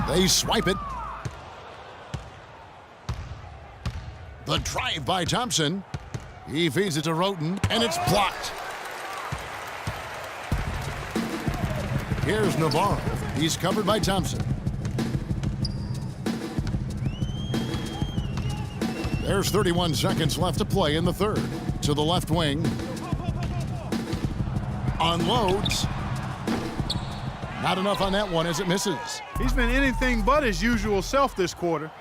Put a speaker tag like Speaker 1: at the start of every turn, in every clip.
Speaker 1: They swipe it. The drive by Thompson. He feeds it to Roten, and it's blocked. Here's Navarro. He's covered by Thompson. There's 31 seconds left to play in the third. To the left wing. Unloads. Not enough on that one as it misses.
Speaker 2: He's been anything but his usual self this quarter.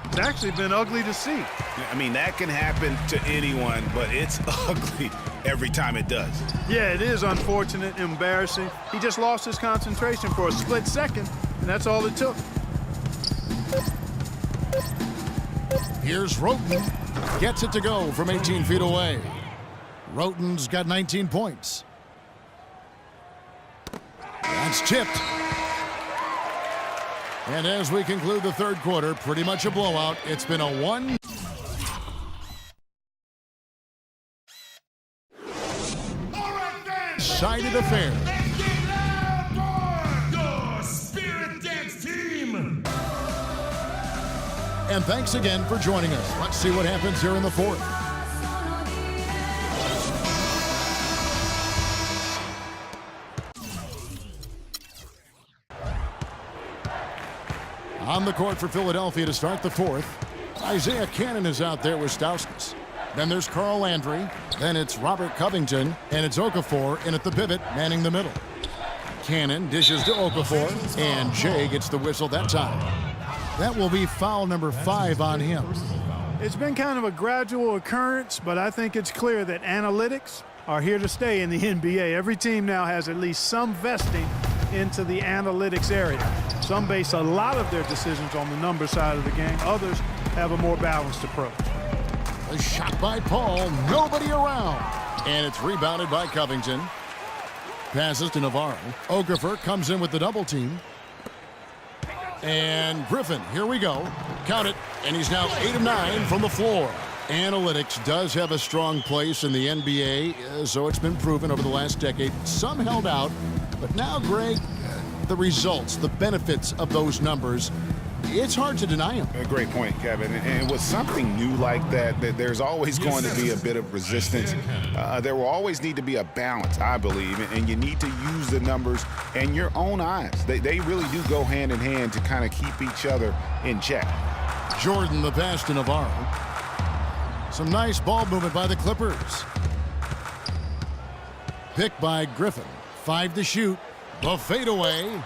Speaker 2: It's actually been ugly to see.
Speaker 3: I mean, that can happen to anyone, but it's ugly every time it does.
Speaker 2: Yeah, it is unfortunate, embarrassing. He just lost his concentration for a split second, and that's all it took.
Speaker 1: Here's Roten. Gets it to go from 18 feet away. Roten's got 19 points. That's tipped. And as we conclude the third quarter, pretty much a blowout. It's been a one-sided affair.
Speaker 4: Your Spirit Dance team.
Speaker 1: And thanks again for joining us. Let's see what happens here in the fourth. On the court for Philadelphia to start the fourth, Isaiah Cannon is out there with Stauskas. Then there's Carl Landry. Then it's Robert Covington. And it's Okafor in at the pivot, manning the middle. Cannon dishes to Okafor, and Jay gets the whistle that time. That will be foul number 5 on him.
Speaker 2: It's been kind of a gradual occurrence, but I think it's clear that analytics are here to stay in the NBA. Every team now has at least some vesting into the analytics area. Some base a lot of their decisions on the number side of the game. Others have a more balanced approach.
Speaker 1: A shot by Paul, nobody around. And it's rebounded by Covington. Passes to Navarro. Okafor comes in with the double team. And Griffin, here we go. Count it, and he's now 8 of 9 from the floor. Analytics does have a strong place in the NBA, so it's been proven over the last decade. Some held out, but now, Greg, the results, the benefits of those numbers, it's hard to deny them.
Speaker 3: A great point, Kevin. And with something new like that, there's always going to be a bit of resistance. There will always need to be a balance, I believe, and you need to use the numbers and your own eyes. They really do go hand in hand to kind of keep each other in check.
Speaker 1: Jordan the pass to Navarro. Some nice ball movement by the Clippers. Pick by Griffin. 5 to shoot. The fadeaway.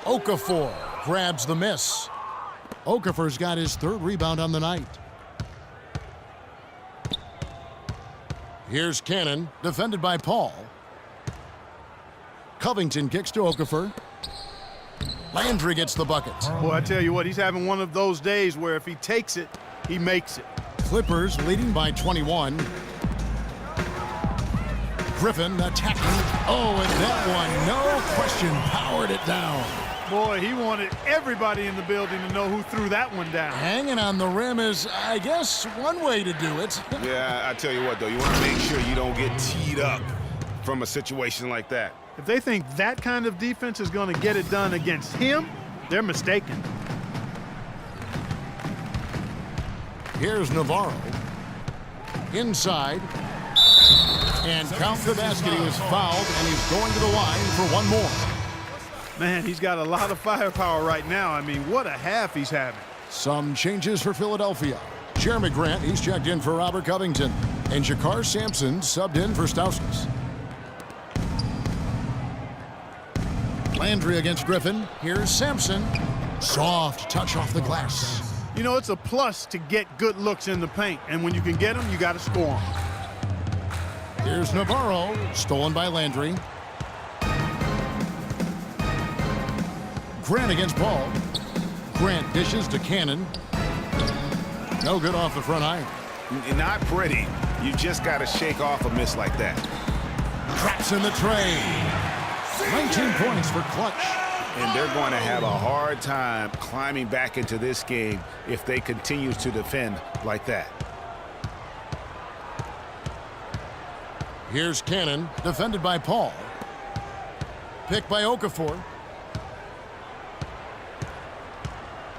Speaker 1: Okafor grabs the miss. Okafor's got his 3rd rebound on the night. Here's Cannon, defended by Paul. Covington kicks to Okafor. Landry gets the bucket.
Speaker 2: Boy, I tell you what, he's having one of those days where if he takes it, he makes it.
Speaker 1: Clippers leading by 21. Griffin attacking. Oh, and that one, no question, powered it down.
Speaker 2: Boy, he wanted everybody in the building to know who threw that one down.
Speaker 1: Hanging on the rim is, I guess, one way to do it.
Speaker 3: Yeah, I tell you what, though, you want to make sure you don't get teed up from a situation like that.
Speaker 2: If they think that kind of defense is going to get it done against him, they're mistaken.
Speaker 1: Here's Navarro. Inside. And count the basket. He was fouled, and he's going to the line for one more.
Speaker 2: Man, he's got a lot of firepower right now. I mean, what a half he's having.
Speaker 1: Some changes for Philadelphia. Jeremy Grant, he's checked in for Robert Covington. And Jakar Sampson subbed in for Stauskas. Landry against Griffin. Here's Sampson. Soft touch off the glass.
Speaker 2: You know, it's a plus to get good looks in the paint. And when you can get them, you got to score them.
Speaker 1: Here's Navarro. Stolen by Landry. Grant against Paul. Grant dishes to Cannon. No good off the front iron.
Speaker 3: Not pretty. You just got to shake off a miss like that.
Speaker 1: Traps in the tray. 19 points for Clutch.
Speaker 3: And they're going to have a hard time climbing back into this game if they continue to defend like that.
Speaker 1: Here's Cannon, defended by Paul. Picked by Okafor.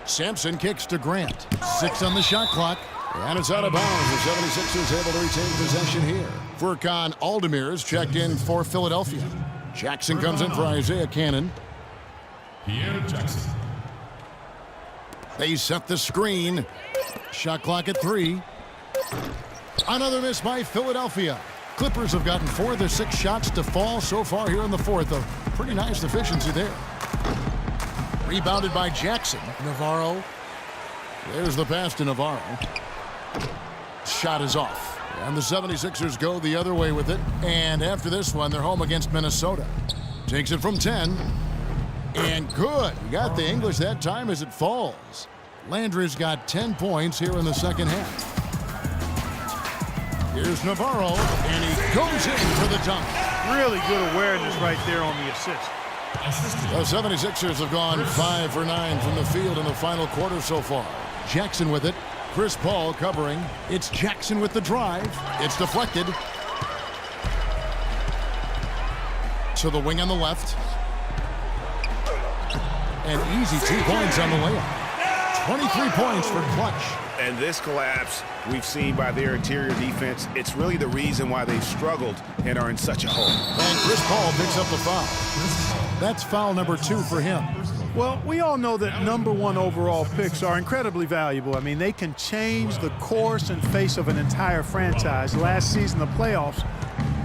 Speaker 1: Sampson kicks to Grant. 6 on the shot clock. And it's out of bounds. The 76ers able to retain possession here. Furkan Aldemir is checked in for Philadelphia. Jackson comes in for Isaiah Cannon.
Speaker 4: Pierre Jackson.
Speaker 1: They set the screen. Shot clock at 3. Another miss by Philadelphia. Clippers have gotten 4 of their 6 shots to fall so far here in the fourth. A pretty nice efficiency there. Rebounded by Jackson. Navarro. There's the pass to Navarro. Shot is off. And the 76ers go the other way with it. And after this one, they're home against Minnesota. Takes it from 10. And good. He got the English that time as it falls. Landry's got 10 points here in the second half. Here's Navarro, and he goes in for the dunk.
Speaker 2: Really good awareness right there on the assist.
Speaker 1: The 76ers have gone 5 for 9 from the field in the final quarter so far. Jackson with it. Chris Paul covering. It's Jackson with the drive. It's deflected. To the wing on the left. An easy 2 points on the layup. 23 points for Clutch.
Speaker 3: And this collapse we've seen by their interior defense, it's really the reason why they've struggled and are in such a hole.
Speaker 1: And Chris Paul picks up the foul. That's foul number 2 for him.
Speaker 2: Well, we all know that #1 overall picks are incredibly valuable. I mean, they can change the course and face of an entire franchise. Last season, the playoffs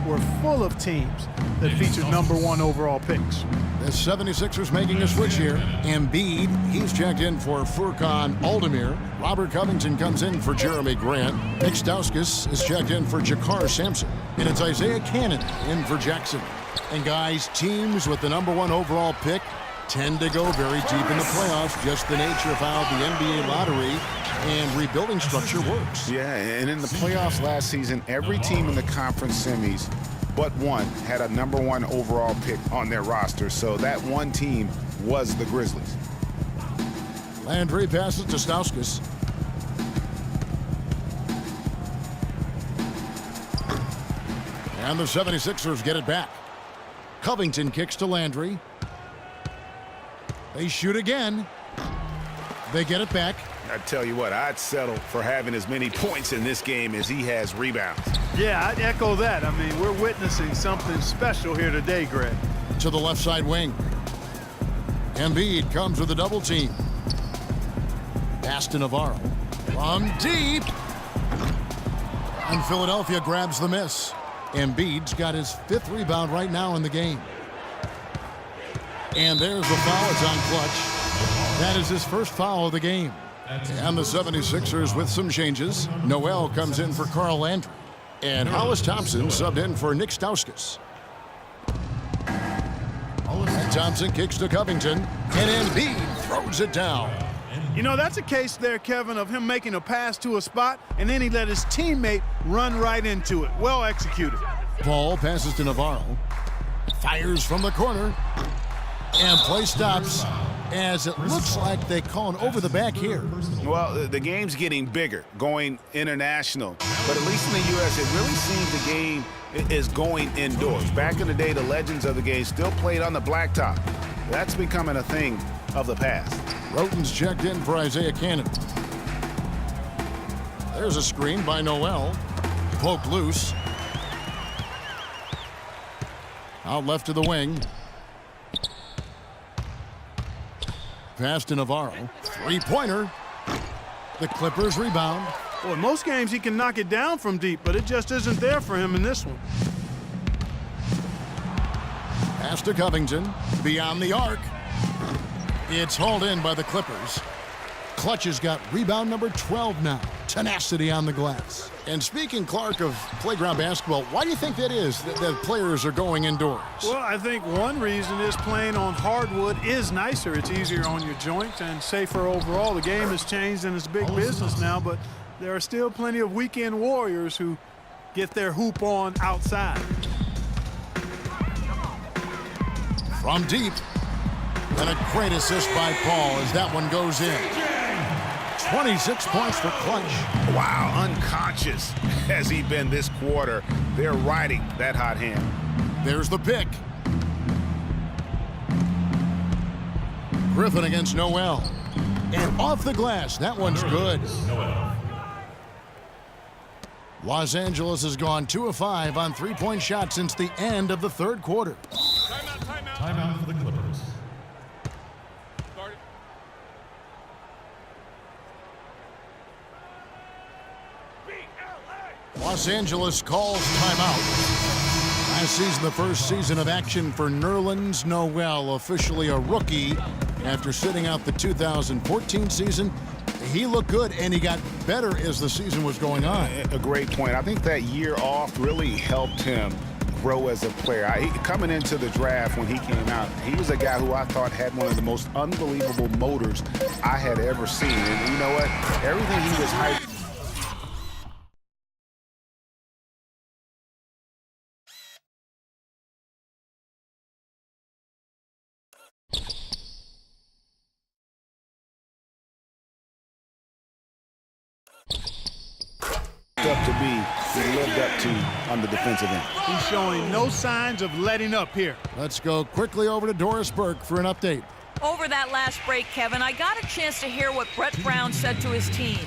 Speaker 2: were full of teams that featured #1 overall picks.
Speaker 1: The 76ers making a switch here. Embiid, he's checked in for Furkan Aldemir. Robert Covington comes in for Jeremy Grant. Nick Stauskas is checked in for Jakar Sampson. And it's Isaiah Cannon in for Jackson. And guys, teams with the #1 overall pick tend to go very deep in the playoffs. Just the nature of how the NBA lottery and rebuilding structure works.
Speaker 3: Yeah, and in the playoffs last season, every team in the conference semis but one had a #1 overall pick on their roster. So that one team was the Grizzlies.
Speaker 1: Landry passes to Stauskas. And the 76ers get it back. Covington kicks to Landry. They shoot again. They get it back.
Speaker 3: I tell you what, I'd settle for having as many points in this game as he has rebounds.
Speaker 2: Yeah, I'd echo that. I mean, we're witnessing something special here today, Greg.
Speaker 1: To the left side wing. Embiid comes with a double team. Pass to Navarro. From deep. And Philadelphia grabs the miss. Embiid's got his 5th rebound right now in the game. And there's the foul. It's on Clutch. That is his first foul of the game. And the 76ers with some changes. Noel comes in for Carl Landry. And Hollis Thompson subbed in for Nick Stauskas. And Thompson kicks to Covington. And Embiid throws it down.
Speaker 2: You know, that's a case there, Kevin, of him making a pass to a spot, and then he let his teammate run right into it. Well executed.
Speaker 1: Paul passes to Navarro. Fires from the corner. And play stops as it looks like they call an over the back here.
Speaker 3: Well, the game's getting bigger, going international. But at least in the U.S., it really seems the game is going indoors. Back in the day, the legends of the game still played on the blacktop. That's becoming a thing of the past.
Speaker 1: Roten's checked in for Isaiah Cannon. There's a screen by Noel. Poke loose. Out left to the wing. Pass to Navarro. 3-pointer. The Clippers rebound.
Speaker 2: Well, in most games he can knock it down from deep, but it just isn't there for him in this one.
Speaker 1: Pass to Covington. Beyond the arc. It's hauled in by the Clippers. Clutch has got rebound number 12 now. Tenacity on the glass. And speaking, Clark, of playground basketball, why do you think that is that players are going indoors?
Speaker 2: Well, I think one reason is playing on hardwood is nicer. It's easier on your joints and safer overall. The game has changed and it's big business now, but there are still plenty of weekend warriors who get their hoop on outside.
Speaker 1: From deep. And a great assist by Paul as that one goes in. 26 points for Clutch.
Speaker 3: Wow, unconscious has he been this quarter. They're riding that hot hand.
Speaker 1: There's the pick. Griffin against Noel. And off the glass. That one's good.
Speaker 4: Noel.
Speaker 1: Los Angeles has gone 2 of 5 on three-point shots since the end of the third quarter.
Speaker 4: Timeout for the Clippers.
Speaker 1: Los Angeles calls timeout. Last season, the first season of action for Nerlens Noel, officially a rookie after sitting out the 2014 season. He looked good, and he got better as the season was going on.
Speaker 3: A great point. I think that year off really helped him grow as a player. Coming into the draft when he came out, he was a guy who I thought had one of the most unbelievable motors I had ever seen. And you know what? Everything he was hyped. Up to be, he lived up to on the defensive end.
Speaker 2: He's showing no signs of letting up here.
Speaker 1: Let's go quickly over to Doris Burke for an update.
Speaker 5: Over that last break, Kevin, I got a chance to hear what Brett Brown said to his team.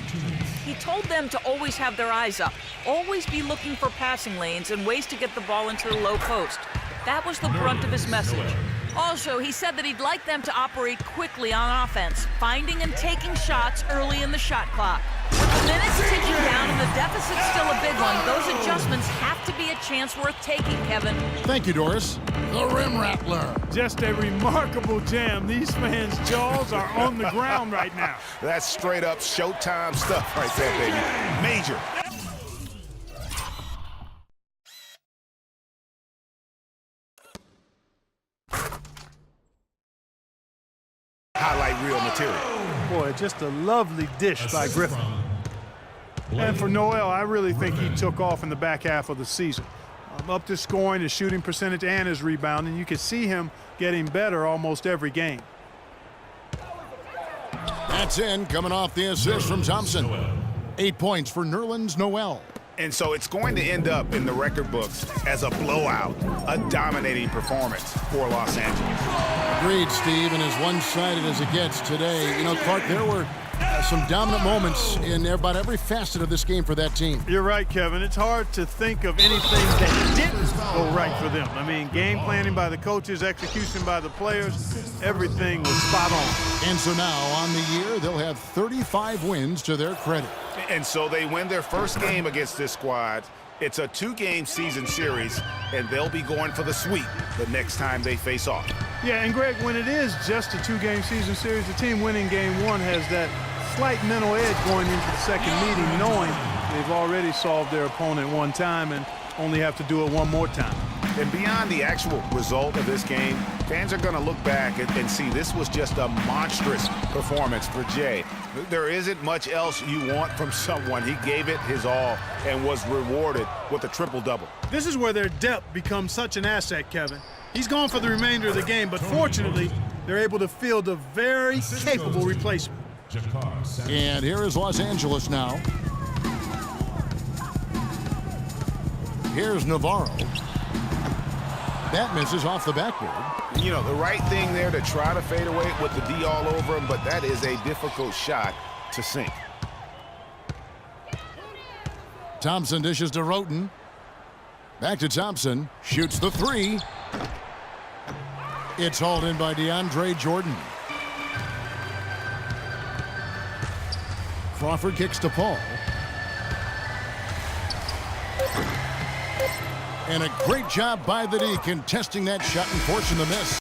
Speaker 5: He told them to always have their eyes up, always be looking for passing lanes and ways to get the ball into the low post. That was the brunt of his message. Also, he said that he'd like them to operate quickly on offense, finding and taking shots early in the shot clock. With the minutes ticking down and the deficit still a big one, those adjustments have to be a chance worth taking, Kevin.
Speaker 1: Thank you, Doris. The Rim Rattler.
Speaker 2: Just a remarkable jam. These fans' jaws are on the ground right now.
Speaker 3: That's straight up Showtime stuff right there, baby. Major. Highlight reel material.
Speaker 2: Boy, just a lovely dish by Griffin. And for Noel, I really think he took off in the back half of the season. Up to scoring, his shooting percentage, and his rebounding. You can see him getting better almost every game.
Speaker 1: That's in, coming off the assist from Thompson. 8 points for Nerlens Noel.
Speaker 3: And so it's going to end up in the record books as a blowout, a dominating performance for Los Angeles.
Speaker 1: Agreed, Steve, and as one-sided as it gets today. You know, Clark, there were some dominant moments in about every facet of this game for that team.
Speaker 2: You're right, Kevin. It's hard to think of anything that didn't go right for them. I mean, game planning by the coaches, execution by the players, everything was spot on.
Speaker 1: And so now, on the year, they'll have 35 wins to their credit.
Speaker 3: And so they win their first game against this squad. It's a 2-game season series, and they'll be going for the sweep the next time they face off.
Speaker 2: Yeah, and Greg, when it is just a 2-game season series, the team winning game one has that slight mental edge going into the second meeting, knowing they've already solved their opponent one time and only have to do it one more time.
Speaker 3: And beyond the actual result of this game, fans are going to look back and see this was just a monstrous performance for Jay. There isn't much else you want from someone. He gave it his all and was rewarded with a triple-double.
Speaker 2: This is where their depth becomes such an asset, Kevin. He's gone for the remainder of the game, but fortunately, they're able to field a very capable replacement.
Speaker 1: And here is Los Angeles now. Here's Navarro. That misses off the backboard.
Speaker 3: You know, the right thing there to try to fade away with the D all over him, but that is a difficult shot to sink.
Speaker 1: Thompson dishes to Roten. Back to Thompson. Shoots the three. It's hauled in by DeAndre Jordan. Crawford kicks to Paul. And a great job by the D contesting that shot and forcing the miss.